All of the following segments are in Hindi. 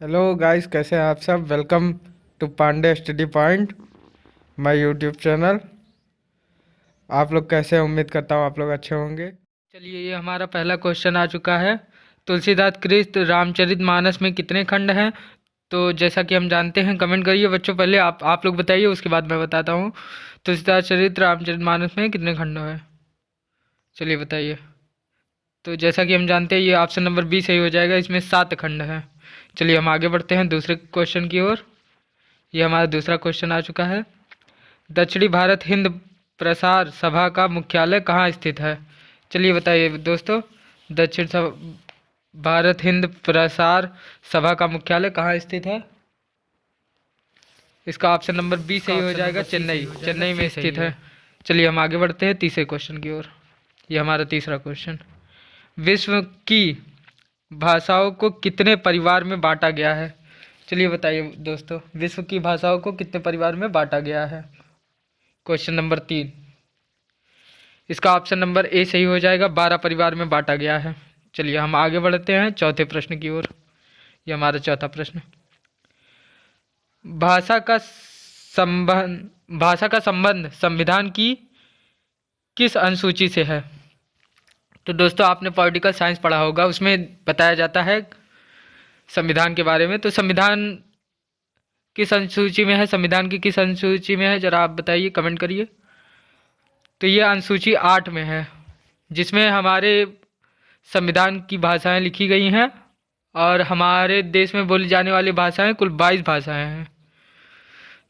हेलो गाइस, कैसे हैं आप सब। Welcome to Pandey study point, my YouTube channel. आप लोग कैसे हैं? उम्मीद करता हूँ आप लोग अच्छे होंगे। चलिए, ये हमारा पहला क्वेश्चन आ चुका है। तुलसीदास कृत रामचरितमानस में कितने खंड हैं? तो जैसा कि हम जानते हैं, कमेंट करिए बच्चों। पहले आप लोग बताइए, उसके बाद मैं बताता हूँ। तुलसीदास चरित रामचरितमानस में कितने खंड हैं? चलिए बताइए। तो जैसा कि हम जानते हैं, ये ऑप्शन नंबर बी सही हो जाएगा। इसमें 7 खंड हैं। चलिए हम आगे बढ़ते हैं दूसरे क्वेश्चन की ओर। ये हमारा दूसरा क्वेश्चन आ चुका है। दक्षिणी भारत हिंद प्रसार सभा का मुख्यालय कहाँ स्थित है? चलिए बताइए दोस्तों। भारत हिंद प्रसार सभा का मुख्यालय कहाँ स्थित है? इसका ऑप्शन नंबर बी सही हो जाएगा, चेन्नई। चेन्नई में स्थित है। चलिए हम आगे बढ़ते हैं तीसरे क्वेश्चन की ओर। ये हमारा तीसरा क्वेश्चन। विश्व की भाषाओं को कितने परिवार में बांटा गया है? चलिए बताइए दोस्तों, विश्व की भाषाओं को कितने परिवार में बांटा गया है? Question number 3। इसका ऑप्शन नंबर ए सही हो जाएगा, 12 परिवार में बांटा गया है। चलिए हम आगे बढ़ते हैं चौथे प्रश्न की ओर। ये हमारा चौथा प्रश्न। भाषा का संबंध संविधान की किस अनुसूची से है? तो दोस्तों, आपने पॉलिटिकल साइंस पढ़ा होगा, उसमें बताया जाता है संविधान के बारे में। तो संविधान किस अनुसूची में है? संविधान की किस अनुसूची में है, जरा आप बताइए, कमेंट करिए। तो ये अनुसूची 8 में है, जिसमें हमारे संविधान की भाषाएं लिखी गई हैं। और हमारे देश में बोली जाने वाली भाषाएं कुल 22 भाषाएं हैं।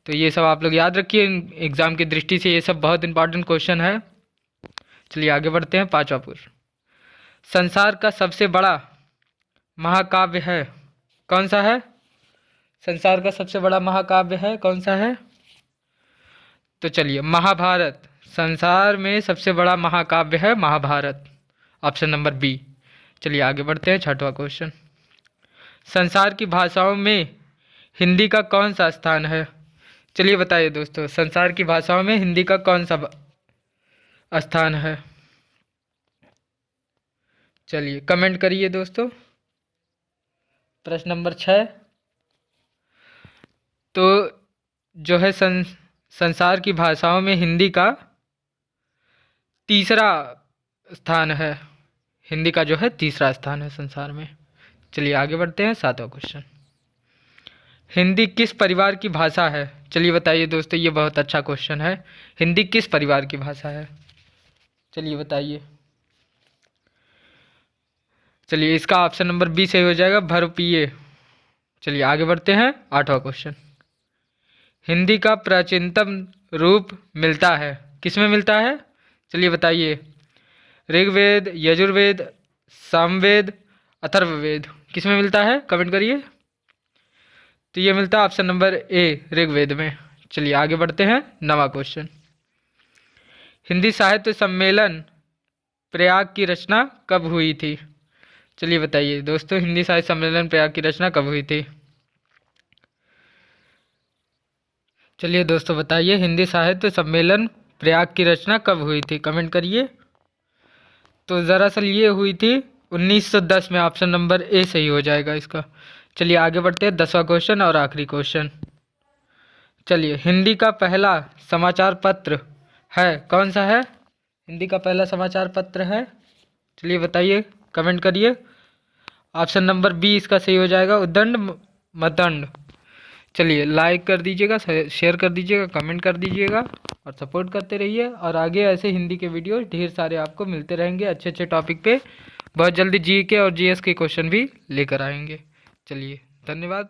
तो ये सब आप लोग याद रखिए, एग्ज़ाम की दृष्टि से ये सब बहुत इंपॉर्टेंट क्वेश्चन है। चलिए आगे बढ़ते हैं पांचवा प्रश्न। संसार का सबसे बड़ा महाकाव्य है कौन सा है? संसार का सबसे बड़ा महाकाव्य है कौन सा है? तो चलिए, महाभारत। संसार में सबसे बड़ा महाकाव्य है महाभारत, ऑप्शन नंबर बी। चलिए आगे बढ़ते हैं छठवां क्वेश्चन। संसार की भाषाओं में हिंदी का कौन सा स्थान है? चलिए बताइए दोस्तों, संसार की भाषाओं में हिंदी का कौन सा स्थान है? चलिए कमेंट करिए दोस्तों। प्रश्न नंबर 6। तो जो है संसार की भाषाओं में हिंदी का तीसरा स्थान है। हिंदी का जो है तीसरा स्थान है संसार में। चलिए आगे बढ़ते हैं सातवां क्वेश्चन। हिंदी किस परिवार की भाषा है? चलिए बताइए दोस्तों, ये बहुत अच्छा क्वेश्चन है। हिंदी किस परिवार की भाषा है? चलिए बताइए। चलिए, इसका ऑप्शन नंबर बी सही हो जाएगा, बहुरूपीय। चलिए आगे बढ़ते हैं आठवां क्वेश्चन। हिंदी का प्राचीनतम रूप मिलता है किस में मिलता है? चलिए बताइए। ऋग्वेद, यजुर्वेद, सामवेद, अथर्ववेद, किस में मिलता है? कमेंट करिए। तो ये मिलता है ऑप्शन नंबर ए, ऋग्वेद में। चलिए आगे बढ़ते हैं नवां क्वेश्चन। हिंदी साहित्य सम्मेलन प्रयाग की रचना कब हुई थी? चलिए बताइए दोस्तों, हिंदी साहित्य सम्मेलन प्रयाग की रचना कब हुई थी? चलिए दोस्तों बताइए, हिंदी साहित्य सम्मेलन प्रयाग की रचना कब हुई थी? कमेंट करिए। तो दरअसल ये हुई थी 1910 में, ऑप्शन नंबर ए सही हो जाएगा इसका। चलिए आगे बढ़ते हैं 10वां क्वेश्चन और आखिरी क्वेश्चन। चलिए, हिंदी का पहला समाचार पत्र है कौन सा है? हिंदी का पहला समाचार पत्र है, चलिए बताइए, कमेंट करिए। ऑप्शन नंबर बी इसका सही हो जाएगा, उद्दंड मतंड। चलिए लाइक कर दीजिएगा, शेयर कर दीजिएगा, कमेंट कर दीजिएगा और सपोर्ट करते रहिए। और आगे ऐसे हिंदी के वीडियो ढेर सारे आपको मिलते रहेंगे अच्छे अच्छे टॉपिक पे। बहुत जल्दी जी के और जीएस के क्वेश्चन भी लेकर आएंगे। चलिए धन्यवाद।